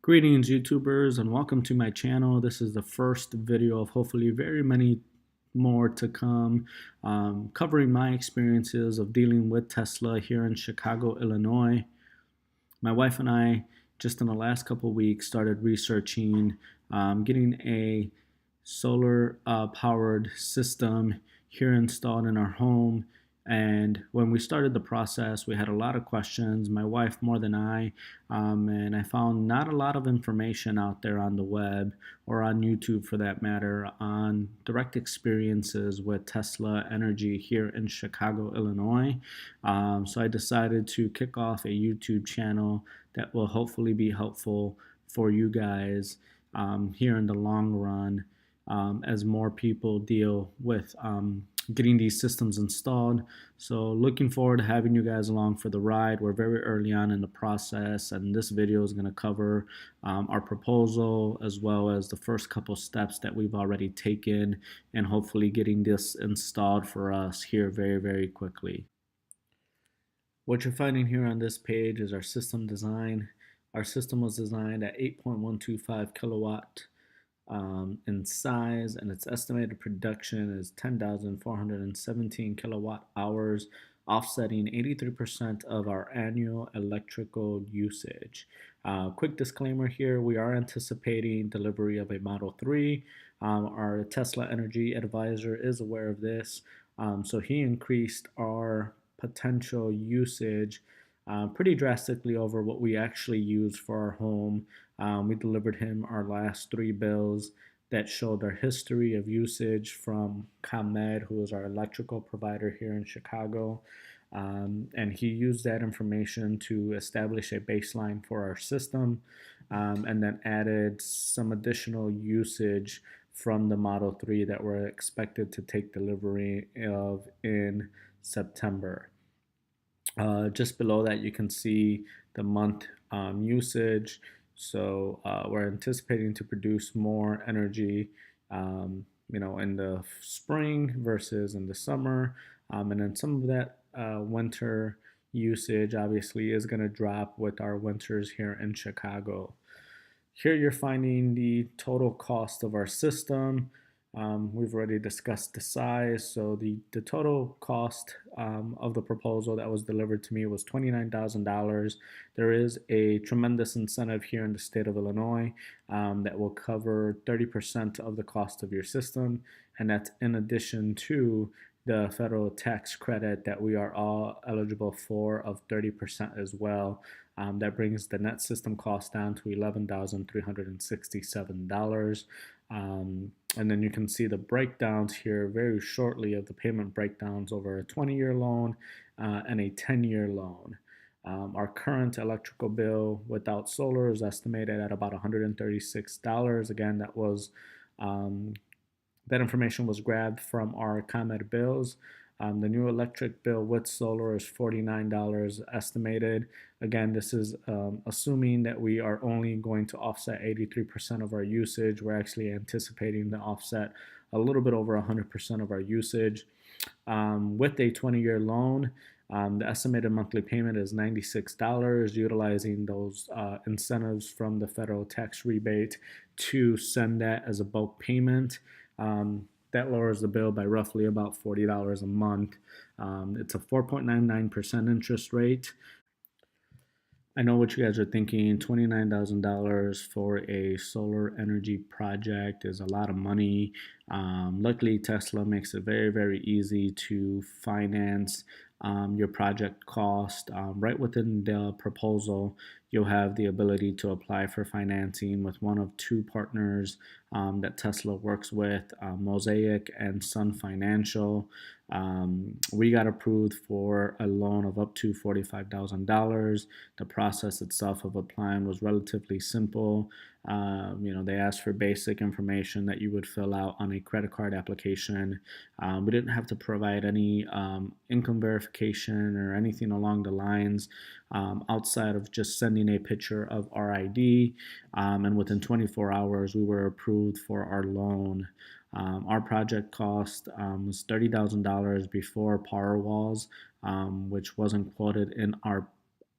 Greetings YouTubers and welcome to my channel. This is the first video of hopefully very many more to come, covering my experiences of dealing with Tesla here in Chicago, Illinois. My wife and I just in the last couple of weeks started researching getting a solar powered system here installed in our home. And when we started the process, we had a lot of questions, my wife more than I, and I found not a lot of information out there on the web or on YouTube for that matter on direct experiences with Tesla Energy here in Chicago, Illinois. So I decided to kick off a YouTube channel that will hopefully be helpful for you guys here in the long run as more people deal with getting these systems installed. So looking forward to having you guys along for the ride. We're very early on in the process, and this video is going to cover our proposal as well as the first couple steps that we've already taken and hopefully getting this installed for us here very, very quickly. What you're finding here on this page is our system design. Our system was designed at 8.125 kilowatt in size, and its estimated production is 10,417 kilowatt hours, offsetting 83% of our annual electrical usage. Quick disclaimer here, we are anticipating delivery of a Model 3. Our Tesla Energy advisor is aware of this, so he increased our potential usage pretty drastically over what we actually use for our home. We delivered him our last 3 bills that showed our history of usage from ComEd, who is our electrical provider here in Chicago. And he used that information to establish a baseline for our system, and then added some additional usage from the Model 3 that we're expected to take delivery of in September. Just below that, you can see the month usage. So we're anticipating to produce more energy, in the spring versus in the summer. And then some of that winter usage obviously is going to drop with our winters here in Chicago. Here you're finding the total cost of our system. We've already discussed the size, so the total cost of the proposal that was delivered to me was $29,000. There is a tremendous incentive here in the state of Illinois that will cover 30% of the cost of your system, and that's in addition to the federal tax credit that we are all eligible for of 30% as well. That brings the net system cost down to $11,367. And then you can see the breakdowns here very shortly of the payment breakdowns over a 20-year loan and a 10-year loan. Our current electrical bill without solar is estimated at about $136. Again, that information was grabbed from our ComEd bills. The new electric bill with solar is $49 estimated. Again, this is assuming that we are only going to offset 83% of our usage. We're actually anticipating to offset a little bit over 100% of our usage. With a 20-year loan, the estimated monthly payment is $96, utilizing those incentives from the federal tax rebate to send that as a bulk payment. That lowers the bill by roughly about $40 a month. It's a 4.99% interest rate. I know what you guys are thinking, $29,000 for a solar energy project is a lot of money. Luckily, Tesla makes it very, very easy to finance your project cost. Right within the proposal, you'll have the ability to apply for financing with one of 2 partners that Tesla works with, Mosaic and Sun Financial. We got approved for a loan of up to $45,000. The process itself of applying was relatively simple. They asked for basic information that you would fill out on a credit card application. We didn't have to provide any income verification or anything along the lines outside of just sending a picture of our ID. And within 24 hours, we were approved for our loan. Our project cost was $30,000 before power walls, which wasn't quoted in our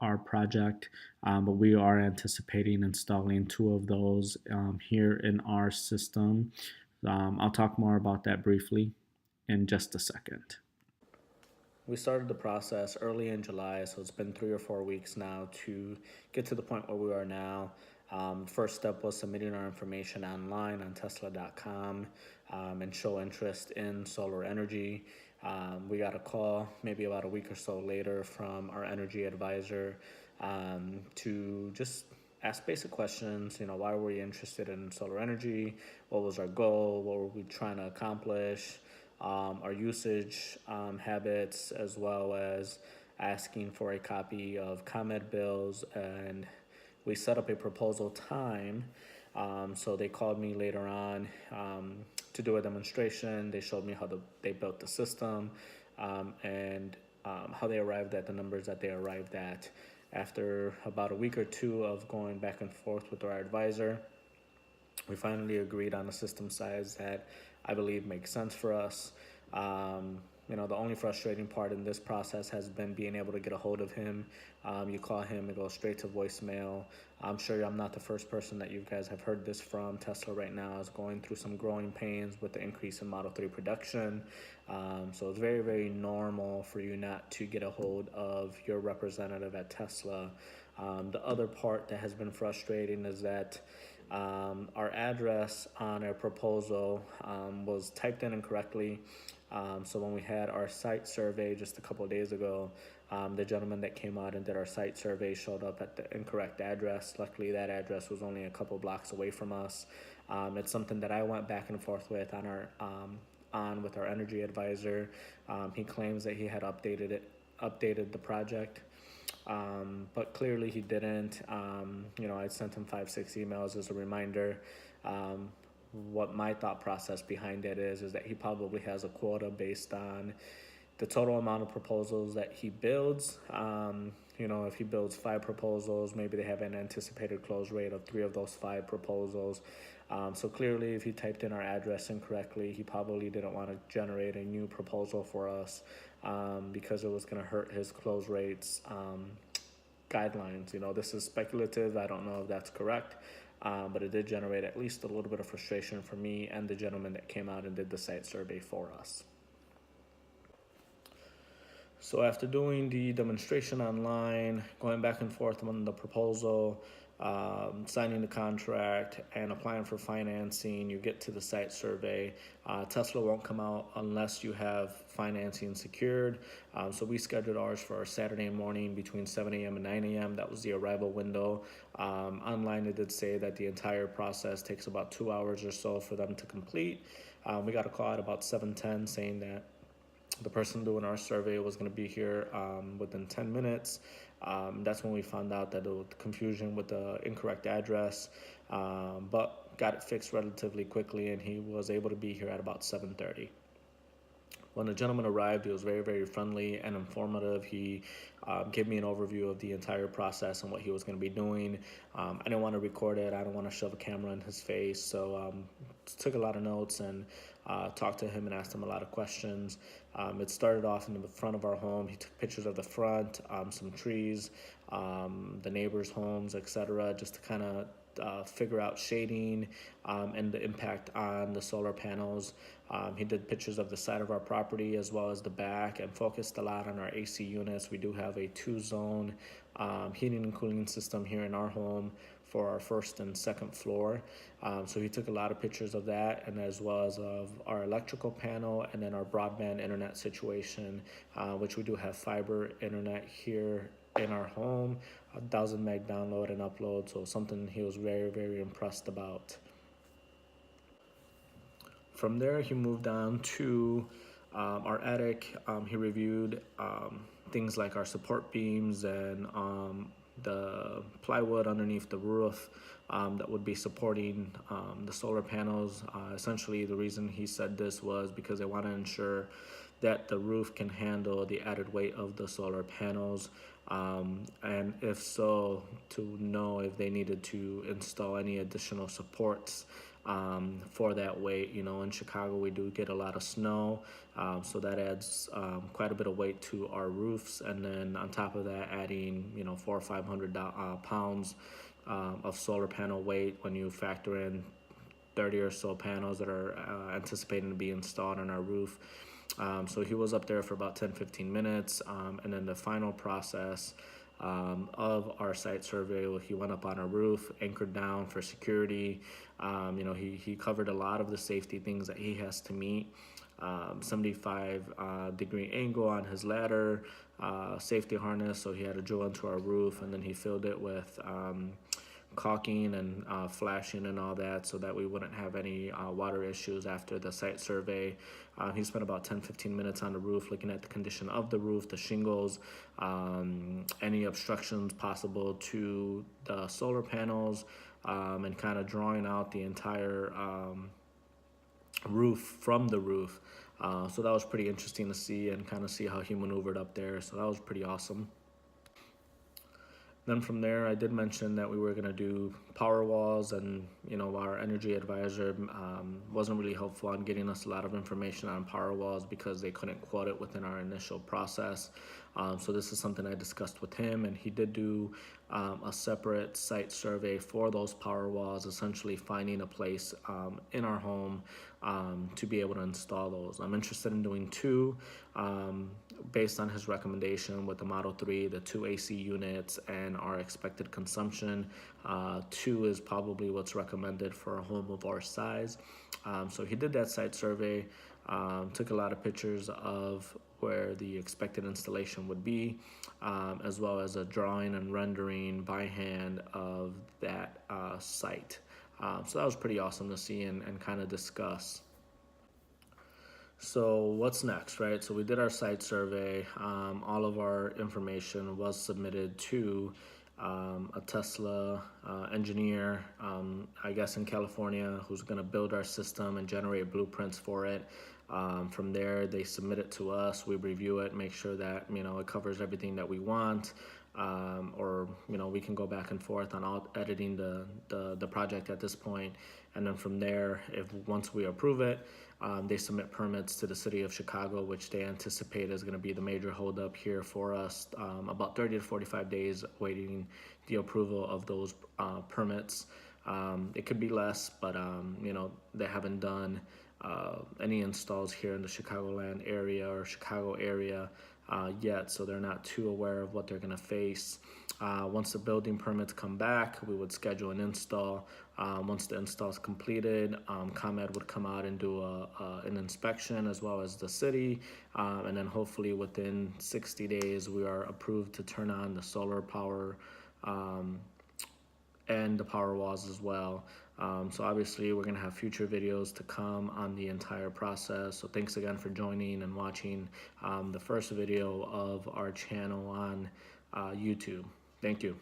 our project, but we are anticipating installing two of those here in our system. I'll talk more about that briefly in just a second. We started the process early in July, so it's been 3 or 4 weeks now to get to the point where we are now. First step was submitting our information online on Tesla.com and show interest in solar energy. We got a call maybe about a week or so later from our energy advisor to just ask basic questions. You know, why were we interested in solar energy? What was our goal? What were we trying to accomplish? Our usage habits, as well as asking for a copy of ComEd bills, and we set up a proposal time. So they called me later on to do a demonstration. They showed me how they built the system and how they arrived at the numbers that they arrived at. After about a week or two of going back and forth with our advisor, we finally agreed on a system size that I believe makes sense for us. The only frustrating part in this process has been being able to get a hold of him. You call him, it goes straight to voicemail. I'm sure I'm not the first person that you guys have heard this from. Tesla right now is going through some growing pains with the increase in Model 3 production. So it's very, very normal for you not to get a hold of your representative at Tesla. The other part that has been frustrating is that our address on our proposal was typed in incorrectly. So when we had our site survey just a couple of days ago, the gentleman that came out and did our site survey showed up at the incorrect address. Luckily, that address was only a couple blocks away from us. It's something that I went back and forth with with our energy advisor. He claims that he had updated the project. But clearly he didn't. I sent him 5-6 emails as a reminder. What my thought process behind it is that he probably has a quota based on the total amount of proposals that he builds. If he builds 5 proposals, maybe they have an anticipated close rate of 3 of those 5 proposals. So clearly, if he typed in our address incorrectly, he probably didn't want to generate a new proposal for us because it was going to hurt his close rates guidelines. This is speculative. I don't know if that's correct, but it did generate at least a little bit of frustration for me and the gentleman that came out and did the site survey for us. So after doing the demonstration online, going back and forth on the proposal, signing the contract, and applying for financing, you get to the site survey. Tesla won't come out unless you have financing secured. So we scheduled ours for Saturday morning between 7 a.m. and 9 a.m. That was the arrival window. Online, it did say that the entire process takes about 2 hours or so for them to complete. We got a call at about 7:10 saying that the person doing our survey was going to be here within 10 minutes. That's when we found out that there was confusion with the incorrect address, but got it fixed relatively quickly, and he was able to be here at about 7:30. When the gentleman arrived, he was very, very friendly and informative. He gave me an overview of the entire process and what he was going to be doing. I didn't want to record it. I don't want to shove a camera in his face. So took a lot of notes and talked to him and asked him a lot of questions. It started off in the front of our home. He took pictures of the front, some trees, the neighbors' homes, etc., just to kind of figure out shading and the impact on the solar panels. He did pictures of the side of our property as well as the back, and focused a lot on our AC units. We do have a 2-zone heating and cooling system here in our home for our first and second floor. So he took a lot of pictures of that, and as well as of our electrical panel and then our broadband internet situation, which we do have fiber internet here in our home, 1,000 meg download and upload. So something he was very, very impressed about. From there, he moved on to our attic. He reviewed things like our support beams and the plywood underneath the roof that would be supporting the solar panels. Essentially, the reason he said this was because they want to ensure that the roof can handle the added weight of the solar panels, and if so, to know if they needed to install any additional supports for that weight. You know, in Chicago we do get a lot of snow, so that adds quite a bit of weight to our roofs, and then on top of that, adding 400 or 500 pounds of solar panel weight when you factor in 30 or so panels that are anticipating to be installed on our roof. So he was up there for about 10-15 minutes, and then the final process of our site survey, he went up on our roof, anchored down for security. He covered a lot of the safety things that he has to meet. 75 degree angle on his ladder, safety harness, so he had to drill into our roof, and then he filled it with caulking and flashing and all that, so that we wouldn't have any water issues after the site survey. He spent about 10-15 minutes on the roof looking at the condition of the roof, the shingles, any obstructions possible to the solar panels, and kind of drawing out the entire roof from the roof. So that was pretty interesting to see and kind of see how he maneuvered up there. So that was pretty awesome. Then from there, I did mention that we were going to do power walls, and our energy advisor wasn't really helpful on getting us a lot of information on power walls because they couldn't quote it within our initial process. So this is something I discussed with him, and he did do a separate site survey for those power walls, essentially finding a place in our home to be able to install those. I'm interested in doing two based on his recommendation with the Model 3, the 2 AC units, and our expected consumption. 2 is probably what's recommended for a home of our size. So he did that site survey, took a lot of pictures of where the expected installation would be, as well as a drawing and rendering by hand of that site. So that was pretty awesome to see and kind of discuss. So what's next, right? So we did our site survey. All of our information was submitted to a Tesla engineer, I guess in California, who's going to build our system and generate blueprints for it. From there, they submit it to us. We review it, make sure that it covers everything that we want. Or we can go back and forth on editing the project at this point, and then from there, if once we approve it, they submit permits to the city of Chicago, which they anticipate is going to be the major holdup here for us. About 30 to 45 days waiting the approval of those permits. It could be less, but they haven't done any installs here in the Chicagoland area or Chicago area yet, so they're not too aware of what they're going to face. Once the building permits come back, we would schedule an install. Once the install is completed, ComEd would come out and do an inspection, as well as the city, and then hopefully within 60 days we are approved to turn on the solar power and the power walls as well. So obviously we're going to have future videos to come on the entire process. So thanks again for joining and watching the first video of our channel on YouTube. Thank you.